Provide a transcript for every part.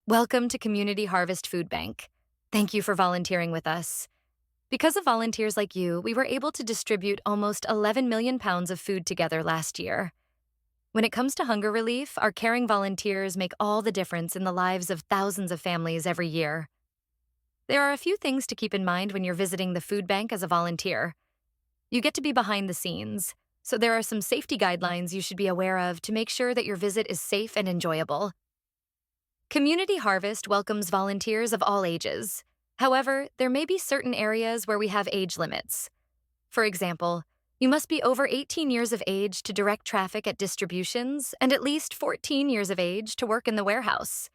Welcome to Community Harvest Food Bank. Thank you for volunteering with us. Because of volunteers like you, we were able to distribute almost 11 million pounds of food together last year. When it comes to hunger relief, our caring volunteers make all the difference in the lives of thousands of families every year. There are a few things to keep in mind when you're visiting the food bank as a volunteer. You get to be behind the scenes, so there are some safety guidelines you should be aware of to make sure that your visit is safe and enjoyable. Community Harvest welcomes volunteers of all ages. However, there may be certain areas where we have age limits. For example, you must be over 18 years of age to direct traffic at distributions and at least 14 years of age to work in the warehouse.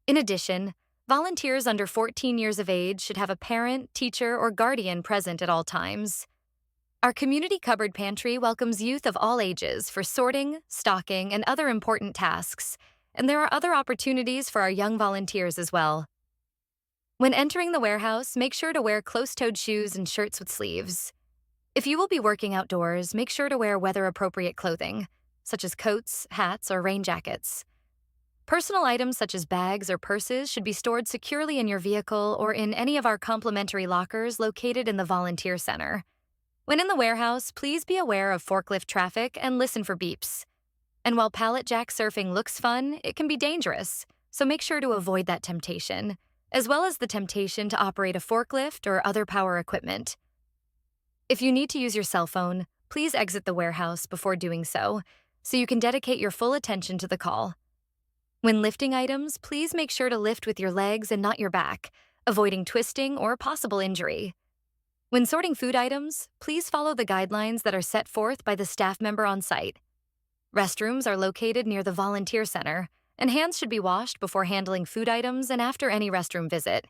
In addition, volunteers under 14 years of age should have a parent, teacher, or guardian present at all times. Our community cupboard pantry welcomes youth of all ages for sorting, stocking, and other important tasks, and there are other opportunities for our young volunteers as well. When entering the warehouse, make sure to wear closed-toed shoes and shirts with sleeves. If you will be working outdoors, make sure to wear weather-appropriate clothing, such as coats, hats, or rain jackets. Personal items such as bags or purses should be stored securely in your vehicle or in any of our complimentary lockers located in the volunteer center. When in the warehouse, please be aware of forklift traffic and listen for beeps. And while pallet jack surfing looks fun, it can be dangerous, so make sure to avoid that temptation, as well as the temptation to operate a forklift or other power equipment. If you need to use your cell phone, please exit the warehouse before doing so you can dedicate your full attention to the call. When lifting items, please make sure to lift with your legs and not your back, avoiding twisting or possible injury. When sorting food items, please follow the guidelines that are set forth by the staff member on site. Restrooms are located near the volunteer center, and hands should be washed before handling food items and after any restroom visit.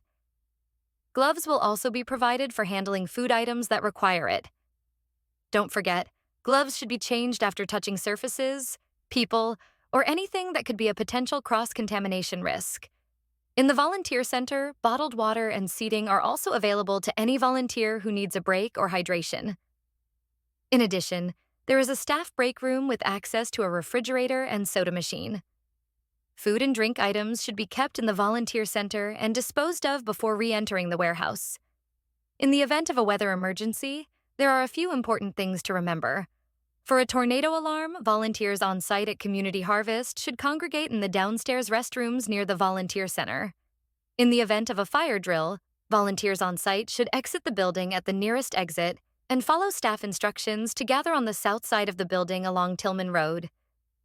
Gloves will also be provided for handling food items that require it. Don't forget, gloves should be changed after touching surfaces, people, or anything that could be a potential cross-contamination risk. In the volunteer center, bottled water and seating are also available to any volunteer who needs a break or hydration. In addition, there is a staff break room with access to a refrigerator and soda machine. Food and drink items should be kept in the volunteer center and disposed of before re-entering the warehouse. In the event of a weather emergency, there are a few important things to remember. For a tornado alarm, volunteers on site at Community Harvest should congregate in the downstairs restrooms near the volunteer center. In the event of a fire drill, volunteers on site should exit the building at the nearest exit and follow staff instructions to gather on the south side of the building along Tillman Road.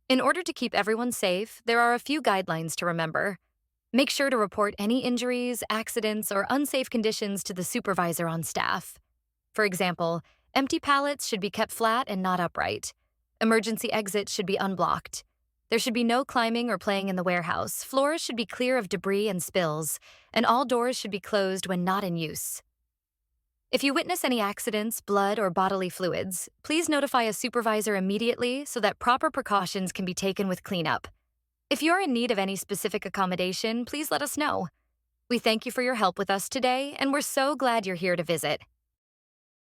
In order to keep everyone safe, there are a few guidelines to remember. Make sure to report any injuries, accidents, or unsafe conditions to the supervisor on staff. For example, empty pallets should be kept flat and not upright. Emergency exits should be unblocked. There should be no climbing or playing in the warehouse. Floors should be clear of debris and spills, and all doors should be closed when not in use. If you witness any accidents, blood, or bodily fluids, please notify a supervisor immediately so that proper precautions can be taken with cleanup. If you're in need of any specific accommodation, please let us know. We thank you for your help with us today, and we're so glad you're here to visit.